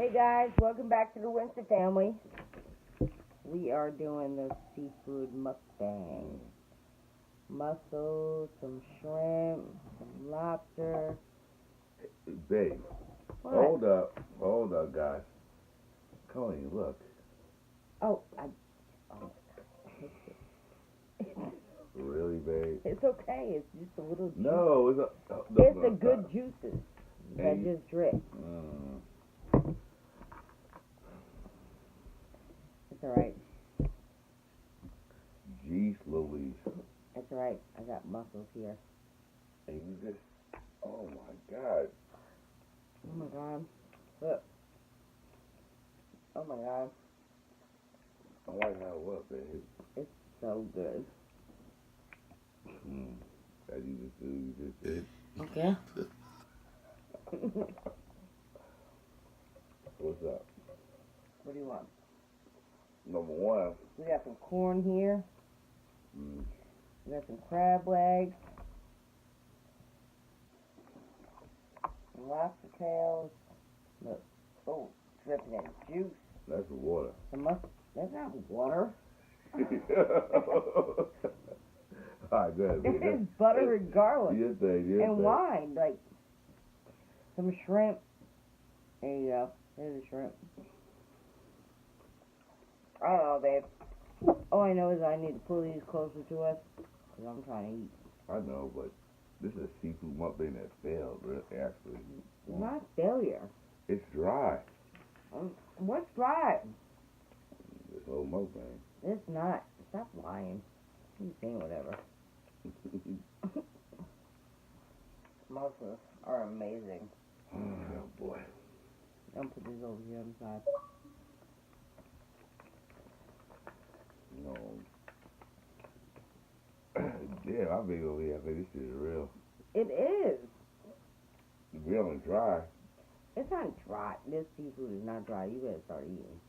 Hey guys, welcome back to the Winston family. We are doing the seafood mukbang. Mussels, some shrimp, some lobster. Babe, What? hold up, guys. Connie, look. Oh, Really, babe? it's okay. It's just a little juice. No, It's the good juices that Hey. just drip. It's alright. Jeez Louise. That's alright. I got mussels here. And you just, oh my God. Oh my god. Look. Oh my god. I like how it was, babe. It's so good. That you just did. Okay. What's up? What do you want? Number one. We got some corn here. Mm. We got some crab legs. Some lobster tails. Look. Oh, dripping in juice. That's the water. That's not water. All right, go ahead. It is butter and garlic. Your thing. And wine. Like, some shrimp. There you go. There's the shrimp. I don't know, babe. All I know is I need to pull these closer to us because I'm trying to eat. I know, but this is a seafood mukbang that failed, really, actually. It's not a failure. It's dry. What's dry? This whole mukbang. It's not. Stop lying. You saying whatever. Mussels are amazing. Oh, boy. I'm gonna put this over here on the side. No. Damn, I'm big over here. I think this shit is real. It is. Real and dry. It's not dry. This seafood is not dry. You better start eating.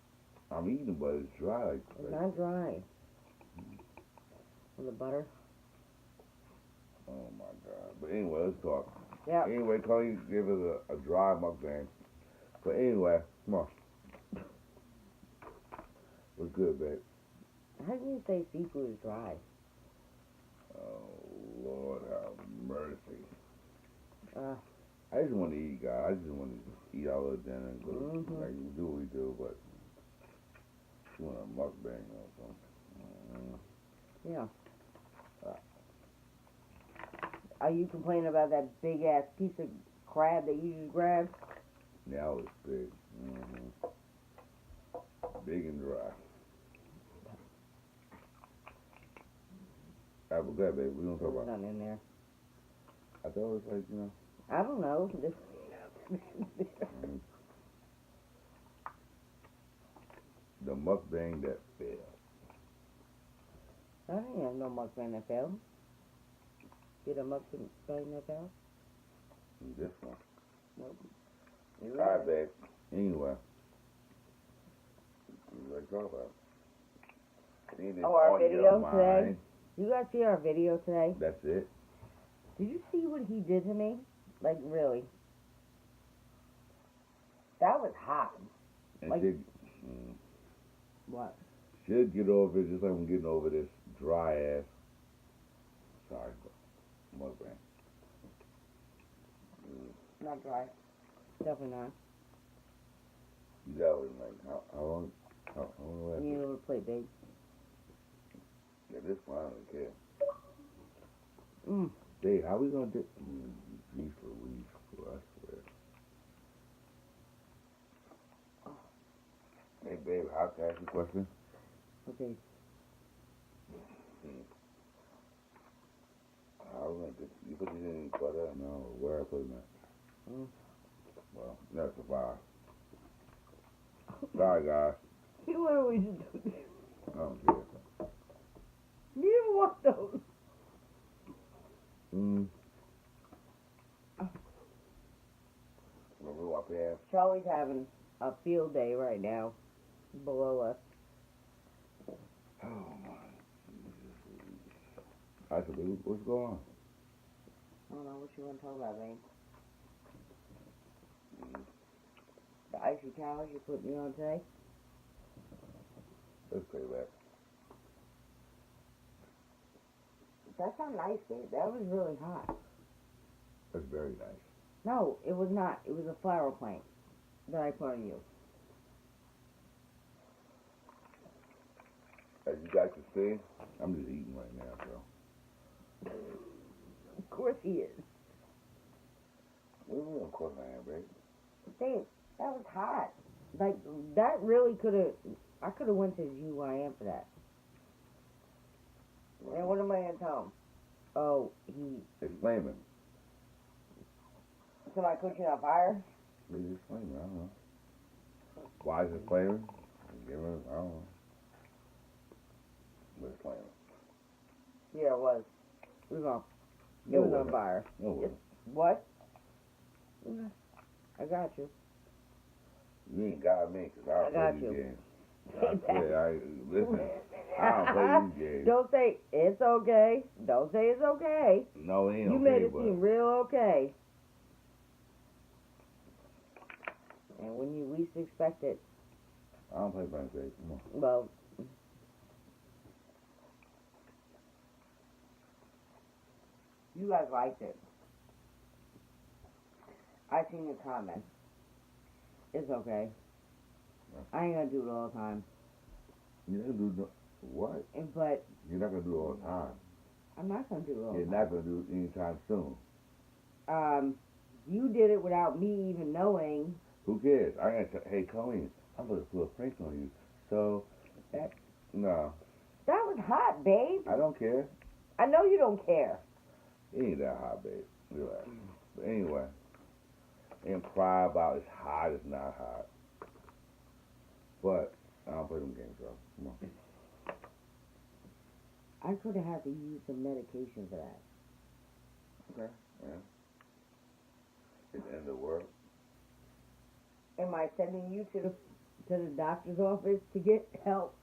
I'm eating, but it's dry. It's not dry. With the butter. Oh, my God. But anyway, let's talk. Yeah. Anyway, Connie gave us a dry mukbang. But anyway, come on. What's good, babe? How can you say seafood is dry? Oh, Lord have mercy. Uh, I just want to eat, guys. I just want to eat our little dinner and go, like, we do what we do, but you want a mukbang or something. yeah. Are you complaining about that big ass piece of crab that you just grabbed? Now it's big. Big and dry. Alright, but good, baby. We don't talk There's about nothing in there. I thought it was like, you know. I don't know. The mukbang that failed. I didn't have no mukbang that failed. Get a mukbang that failed? This one. Nope. Alright, babe. Anyway. Let's talk about it. Oh, our video today? You guys see our video today? That's it. Did you see what he did to me? Like, really? That was hot. And Like- should, What? should get over it just like I'm getting over this dry ass. Sorry, mukbang. Not dry. Definitely not. That was like, how long? How long was You need it? a little plate, babe. Yeah, this one, I don't care. Mmm. Dave, how we gonna do? Jeez Louise, I swear. Hey, babe, how can I ask you a question? Okay. How we gonna do? You put these in butter? No, where I put them at? Well, that's a fire. Sorry, guys. You know what we should do? I don't care. You didn't want those. Remember what we have? Charlie's having a field day right now. Below us. Oh, my Jesus. I said, babe, what's going on? I don't know what you want to talk about, babe. The icy towels you put me on today. Let's play that. That's not nice, babe. That was really hot. That's very nice. No, it was not. It was a flower plant that I put on you. As you guys can see, I'm just eating right now, so. Of course he is. What do you mean, of course I am, babe? Babe, that was hot. Like, that really could have... I could have went to GYM for that. And what am I going to tell him? Oh, he... It's flaming. So I cooked it on fire? It's flaming, I don't know. Why is it flaming? Give it, I don't know. But it's flaming. Yeah, it was. It was on, No, it was on wasn't. fire. No, it wasn't. What? I got you. You ain't got me, because I got play you. these games. Listen, I don't play these games. Don't say it's okay. Don't say it's okay. No, it ain't You okay, made it but seem real okay. And when you least expect it, I don't play blind faith. Come on. well, you guys liked it. I seen your comments. It's okay. I ain't gonna do it all the time. You're not going to do what? But You're not going to do it all the time. I'm not gonna do it all the You're time. not going to do it anytime soon. You did it without me even knowing. Who cares? I got to, hey, Colleen, I'm going to do a prank on you. So, no. That was hot, babe. I don't care. I know you don't care. It ain't that hot, babe. Relax. But anyway, and cry about it's hot, it's not hot. But I don't play them games, bro. Come on. I could have had to use some medication for that. Okay. Yeah. It's the end of the world. Am I sending you to the doctor's office to get help?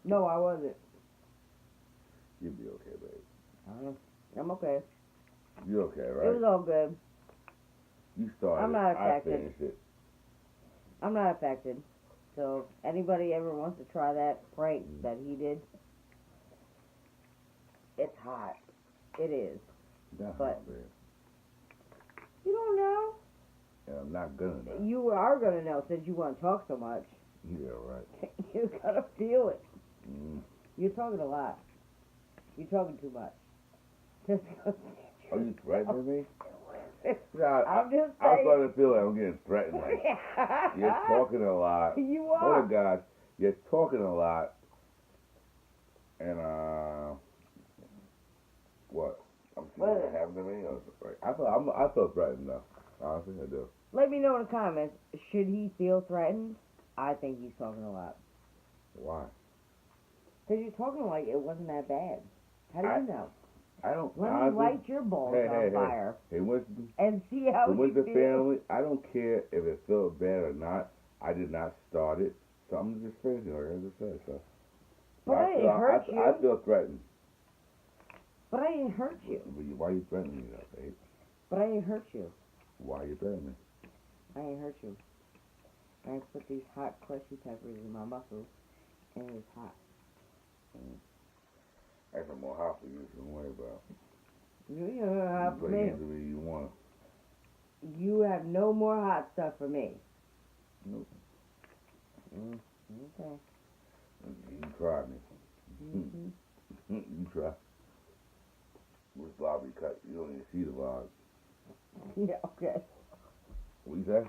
No, I wasn't. You'll be okay, babe. I'm okay. You okay, right? It was all good. You started. I'm not I affected. finished it. I'm not affected. So, anybody ever wants to try that prank that he did, it's hot. It is. Not But- hot, babe. You don't know. And I'm not gonna know. You are going to know since you want to talk so much. Yeah, right. You got to feel it. Mm. You're talking a lot. You're talking too much. Just Are you threatening me? I'm just I'm saying. starting to feel like I'm getting threatened. Like, you're talking a lot. You Oh are. my gosh, you're talking a lot. And what? I'm seeing what happened to me. I feel threatened though. Honestly, I do. Let me know in the comments. Should he feel threatened? I think he's talking a lot. Why? Because you're talking like it wasn't that bad. How do you know? I don't. Let me honestly, light your balls on fire Hey, Winston. and see how you With the feel. family, I don't care if it felt bad or not. I did not start it, so I'm just finishing like I just said. So. But I didn't hurt you. I feel threatened. But I didn't hurt you. Why are you threatening me, though, babe? But I didn't hurt you. Why are you threatening me? I didn't hurt you. I put these hot crushy peppers in my muscles, and it's hot. That's some more hot for you, so don't worry about it. You don't have for You me. play games with me you want. You have no more hot stuff for me. Nope. Okay. You try me. Mm-hmm. You try. This vlog we cut. You don't even see the vlog. Yeah, okay. What you say?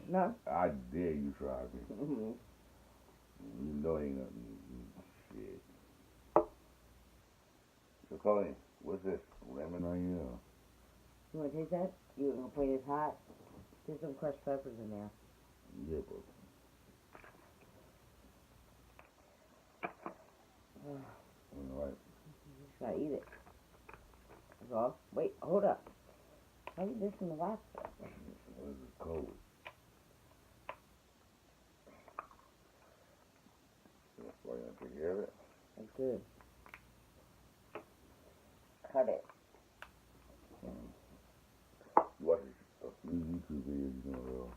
No? I dare you try me. Mm-hmm. You know ain't nothing. Shit. So, Colleen, what's this? Lemon on you? You want to taste that? You want to play this hot? There's some crushed peppers in there. Yeah, bro. All right. You just gotta eat it. That's all. Wait, hold up. How you this in the lobster? This is cold. That's why you want to take care of it. That's good. Cut it. You watch a few YouTube videos, you know,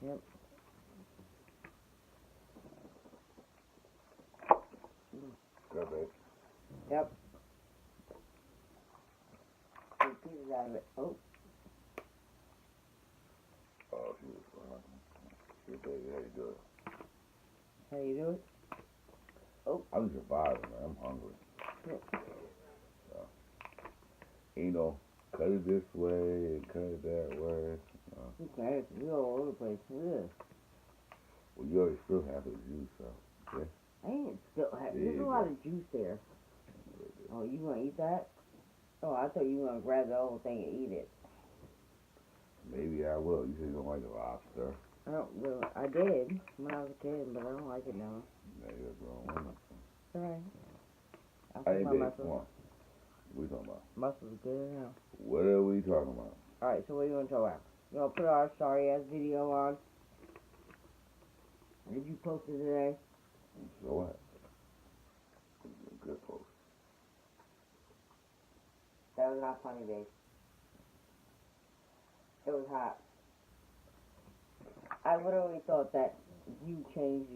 Yep. Good, babe. Yep. Take pieces out of it. Oh. Oh, she was fine. Good, baby. How you do it? How you do it? I'm surviving, man. I'm hungry. Yep. So, you know, cut it this way and cut it that way. Okay, we all over the place. Yeah. Well, you already still have the juice, so. Yeah. I ain't still have. There There's a you lot go. of juice there. Oh, you gonna eat that? Oh, I thought you were gonna grab the whole thing and eat it. Maybe I will. You said you don't like the lobster. I don't really. I did when I was a kid, but I don't like it now. Now you're a grown woman. It's alright. I Hey, think my babe, come muscles. on. What are we talking about? Muscles are good now. What are we talking about? Alright, so what are you gonna talk about? You gonna put our sorry ass video on? Did you post it today? So what? Good post. That was not funny, babe. It was hot. I literally thought that you changed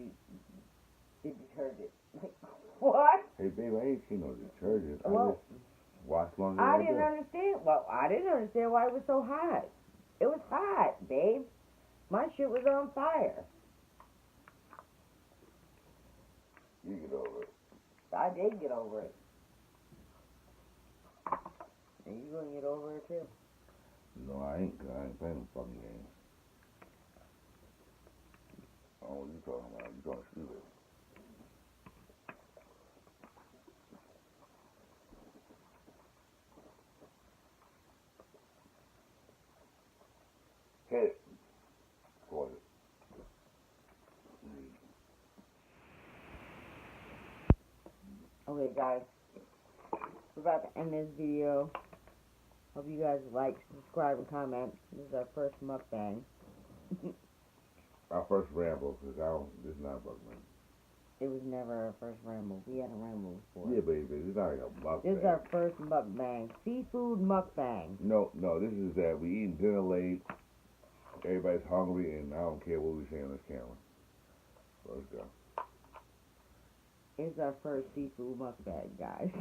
the detergent. Like, what? Hey, babe, I ain't seen no detergent. I Well, just wash laundry. I like didn't that. understand. Well, I didn't understand why it was so hot. It was hot, babe. My shit was on fire. You get over it. I did get over it. And you gonna get over it too. No, I ain't. 'Cause I ain't playing them fucking games. Oh, what you talking about? You talking stupid. Hit it. Pause it. Okay, guys. We're about to end this video. Hope you guys like, subscribe, and comment. This is our first mukbang. Our first ramble, because this is not a mukbang. It was never our first ramble. We had a ramble before. Yeah, baby, it's not like a mukbang. This is our first mukbang. Seafood mukbang. No, this is that we eating dinner late. Everybody's hungry, and I don't care what we say on this camera. So let's go. It's our first seafood mukbang, guys.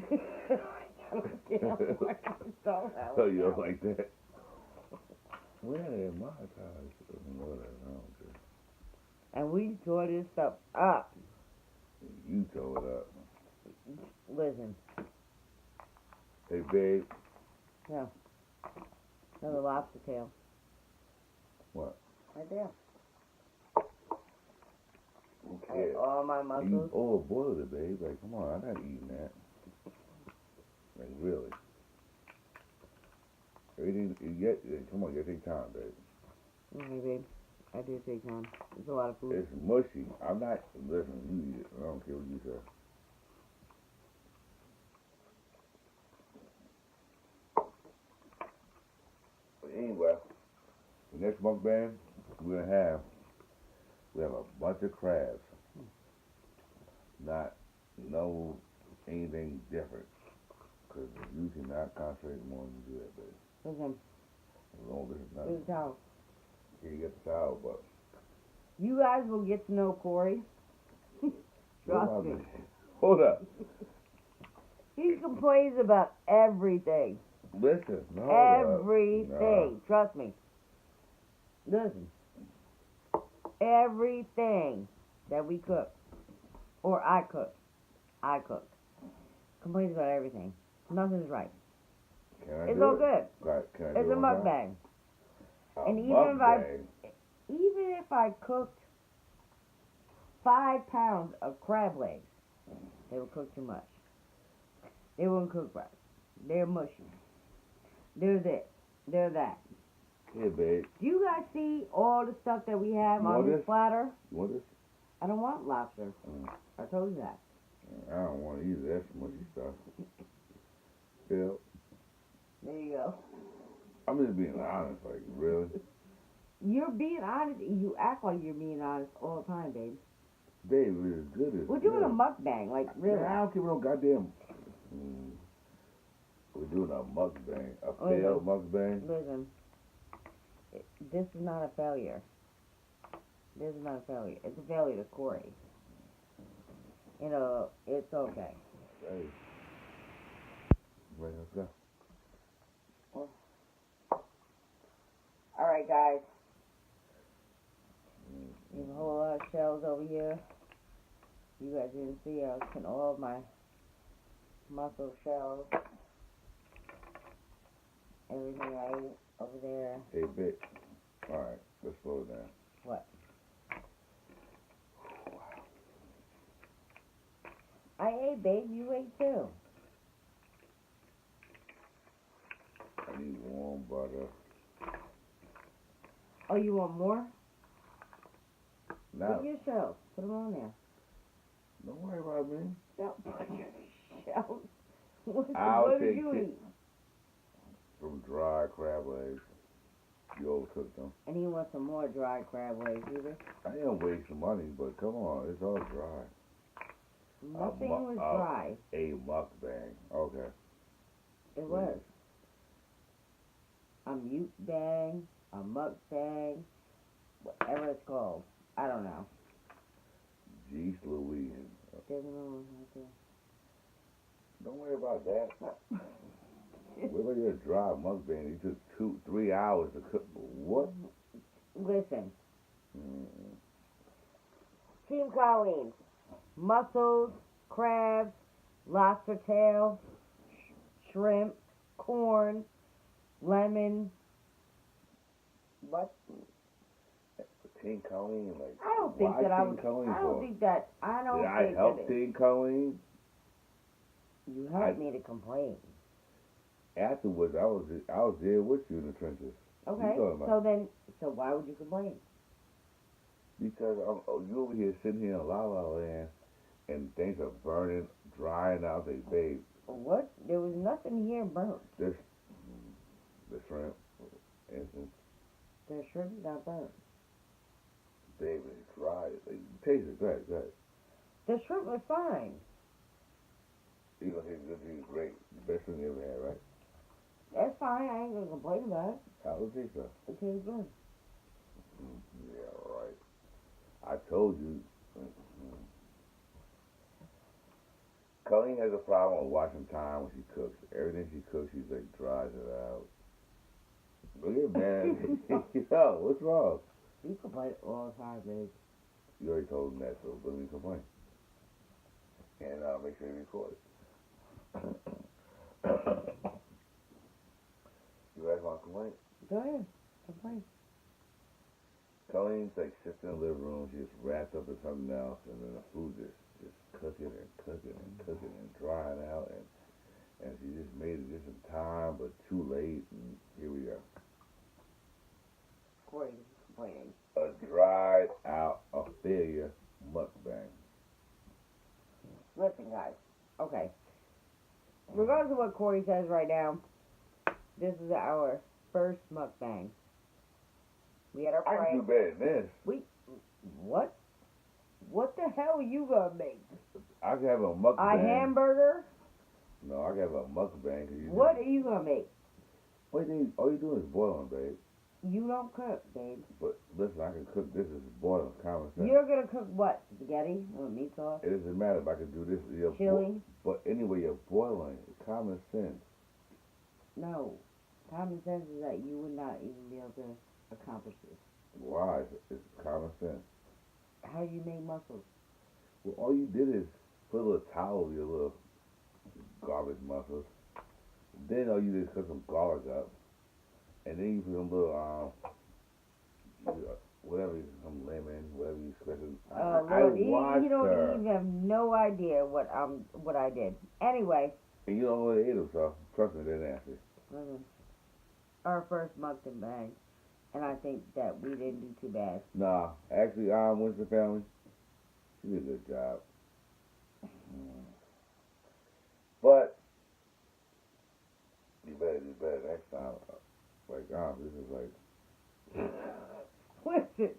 I don't care what I'm talking about. Oh, you don't like that? Well, they're monetized. Whatever, I don't care. And we tore this stuff up. You tore it up. Listen. Hey, babe. No. Another lobster tail. What? Right there. Okay. All my muscles. You overboiled it, babe. Like, come on, I'm not eating that. Like, really. Everything, come on, you gotta take time, babe. Okay, babe. I did take time. It's a lot of food. It's mushy. I'm not, listen, you eat it. I don't care what you say. But anyway, the next mukbang we have a bunch of crabs. No anything different. Because you cannot concentrate more than you do that, babe. Listen. As long as it's not, This is how. you get the towel, but. You guys will get to know Corey. Trust me. Hold up. He complains about everything. Listen. No, Everything. Trust me. Listen. Everything that we cook, or I cook, complains about everything. Nothing's right. It's all good. It's a mukbang. And even if I cooked 5 pounds of crab legs, they would cook too much. They wouldn't cook right. They're mushy. They're this. They're that. Yeah, babe. Do you guys see all the stuff that we have on this platter? You want this? I don't want lobster. I told you that. I don't want it either. That's mushy stuff. Yeah. There you go. I'm just being honest, like, really. You're being honest. You act like you're being honest all the time, babe. Babe, it's as good as We're doing a mukbang, like, really. Man, I don't care no goddamn. We're doing a mukbang. A failed mukbang. Listen. This is not a failure. This is not a failure. It's a failure to Corey. You know, it's okay. Hey. Right, let's go. Alright, guys. There's a whole lot of shells over here. You guys didn't see, I was putting all of my mussel shells. Everything I ate over there. Hey, bitch. Alright, let's slow it down. What? I ate, babe. You ate too. I need warm butter. Oh, you want more? Now, Put your shells. Put them on there. don't worry about me. Don't put your shells. I'll What did take you it. eat? Some dried crab legs. You overcooked them. And he wants some more dried crab legs, either. I didn't waste some money, but come on, it's all dry. Nothing was dry. A mukbang. Okay. It was. A mute bang, a mukbang, whatever it's called. I don't know. Jeez Louise. There's another one right there. Don't worry about that. What about your dry mukbang? You took 2-3 hours to cook. What? Listen. Mm-mm. Team Colleen. Mussels, crabs, lobster tail, shrimp, corn, lemon. What? Team Colleen, like, I don't think why that I Team would. Colleen I don't for? think that. I don't Did think I help that it, Team Colleen? you helped me to complain. Afterwards, I was there with you in the trenches. Okay. So why would you complain? Because you over here sitting here in La La Land, and things are burning, drying out. They, babe, What? There was nothing here burnt. this, the shrimp, instance, The shrimp is not burnt. babe, it's dry. Like, taste it, go ahead. The shrimp was fine. You know, it's great. The best thing you ever had, right? That's fine. I ain't gonna complain about it. How was it, though? It tastes good. Yeah, right. I told you. Colleen has a problem with watching time when she cooks. Everything she cooks, she's like dries it out. Look at man. Yo, what's wrong? You complain all the time, babe. You already told him that, so let me complain. And make sure you record it. You guys want to complain? Go ahead. Complain. Colleen's like sits in the living room, she's wrapped up in something else, and then the food just cooking and drying out, and she just made it just in time, but too late, and here we are. Corey complaining. A dried out, a failure mukbang. Listen, guys. Okay. Regardless of what Corey says right now, this is our first mukbang. We had our I can do prank. better than this. What? What the hell are you gonna make? I can have a mukbang. A hamburger? No, I can have a mukbang. What are you gonna make? All you doing is boiling, babe. You don't cook, babe. But listen, I can cook this as boiling, common sense. You're gonna cook what? Spaghetti or meat sauce? It doesn't matter if I can do this. Chili? But anyway, you're boiling. Common sense. No. Common sense is that you would not even be able to accomplish this. Why? It's common sense. How do you make mussels? Well, all you did is put a little towel over your little garbage mussels. Then all you did is cut some garlic up. And then you put some little, whatever, some lemon, whatever you expect. Lord, you don't even have no idea what I did. Anyway. And you don't know what they ate them, so trust me, they're nasty. Listen, our first mukbang, and I think that we didn't do too bad. Nah, actually, Winston family, she did a good job. But you better do better next time. Like, this is like. Listen,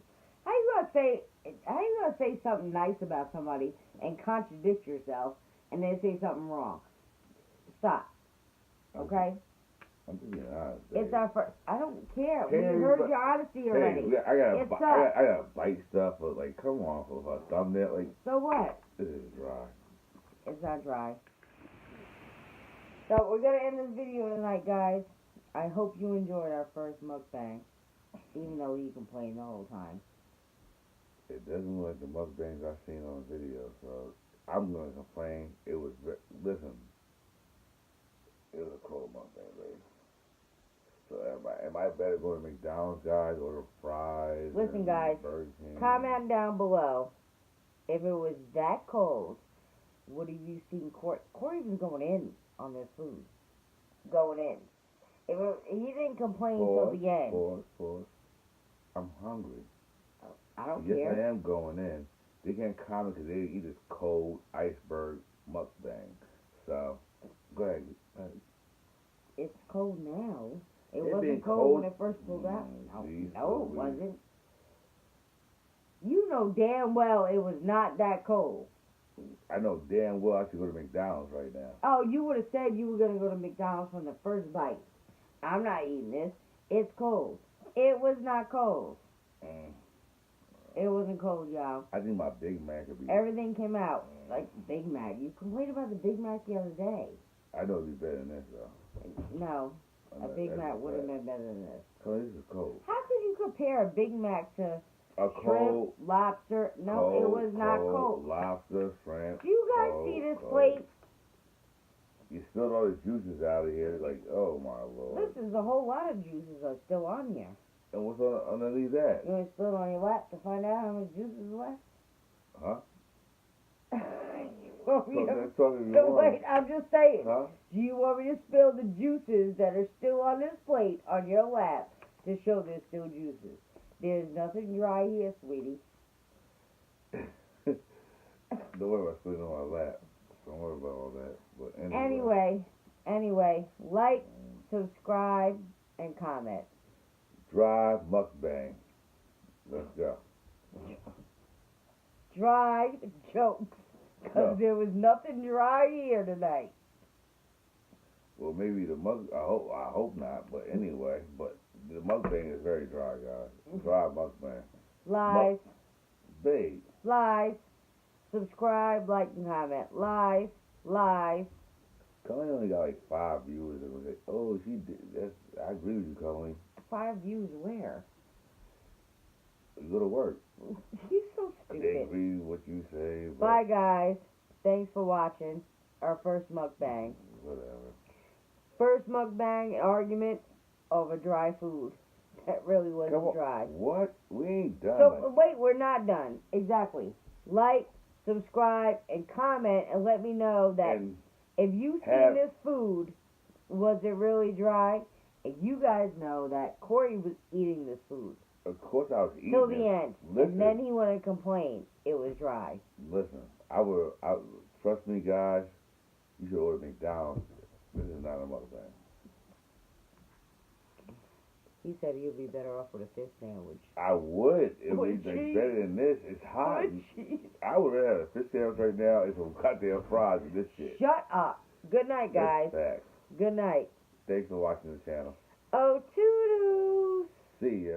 how you gonna say something nice about somebody and contradict yourself and then say something wrong? Stop. Okay? I'm just being honest. It's our first. I don't care. We Hey, heard but- your honesty already. Hey, I It's gotta bite stuff, but like, come on, for a thumbnail, like, So what? this is dry. It's not dry. So we're gonna end this video tonight, guys. I hope you enjoyed our first mukbang, even though he complained the whole time. It doesn't look like the mukbangs I've seen on video, so I'm gonna complain. It was listen. It was a cold mukbang, baby. So am I better going to McDonald's, guys, order fries? Listen, and guys, Burger King? Comment down below if it was that cold. What have you seen? Corey was going in on this food. Going in. He didn't complain till the end. Pause. I'm hungry. I don't yes, care. I am going in. They can't comment because they eat this cold iceberg mukbang. So, go ahead. It's cold now. It It wasn't been cold when cold. it first pulled out. Geez, No, it Louise. wasn't. You know damn well it was not that cold. I know damn well I should go to McDonald's right now. Oh, you would have said you were going to go to McDonald's from the first bite. I'm not eating this. It's cold. It was not cold. It wasn't cold, y'all. I think my Big Mac would be... Everything came out like Big Mac. You complained about the Big Mac the other day. I know it'd be better than this, though. No, I a know, Big that's Mac a would have fact. been better than this. Cause this is cold. How can you compare a Big Mac to A cold... shrimp, lobster? No, it was not cold. Lobster, shrimp. Do you guys see this plate? You spilled all the juices out of here. Like, oh my lord. Listen, a whole lot of juices are still on here. And what's underneath that? You want to spill it on your lap to find out how much juice is left? Huh? You want me to- That's talking So wait, I'm just saying. Huh? Do you want me to spill the juices that are still on this plate on your lap to show there's still juices? There's nothing dry here, sweetie. Don't worry about spilling on my lap. Don't worry about all that. But Anyway, like, subscribe, and comment. Drive mukbang. Let's go. Dry jokes, because there was nothing dry here tonight. Well, maybe the I hope not. But anyway, but the mukbang is very dry, guys. Dry mukbang. Live, Babe. live, subscribe, like, and comment. Live. Colleen only got like 5 viewers. And was like, oh, she did. I agree with you, Colleen. 5 views where? You go to work. He's so They stupid. agree with what you say. But Bye, guys. Thanks for watching our first mukbang. whatever. First mukbang argument over dry food. That really wasn't Come on. dry. What? We ain't done. So, wait, we're not done. Exactly. Like, subscribe, and comment, and let me know that And if you've seen this food, was it really dry? And you guys know that Corey was eating this food of course I was eating till it. the end. Listen. And then he wanted to complain it was dry. Listen, I trust me, guys. You should order McDonald's. This is not a mukbang. He said he'd be better off with a fish sandwich. I would. It would With be like cheese. better than this. It's hot. With cheese. I would rather have a fish sandwich right now and some goddamn fries than this shit. Shut up. Good night, guys. That's facts. Good night. Thanks for watching the channel. Oh, toodles. See ya.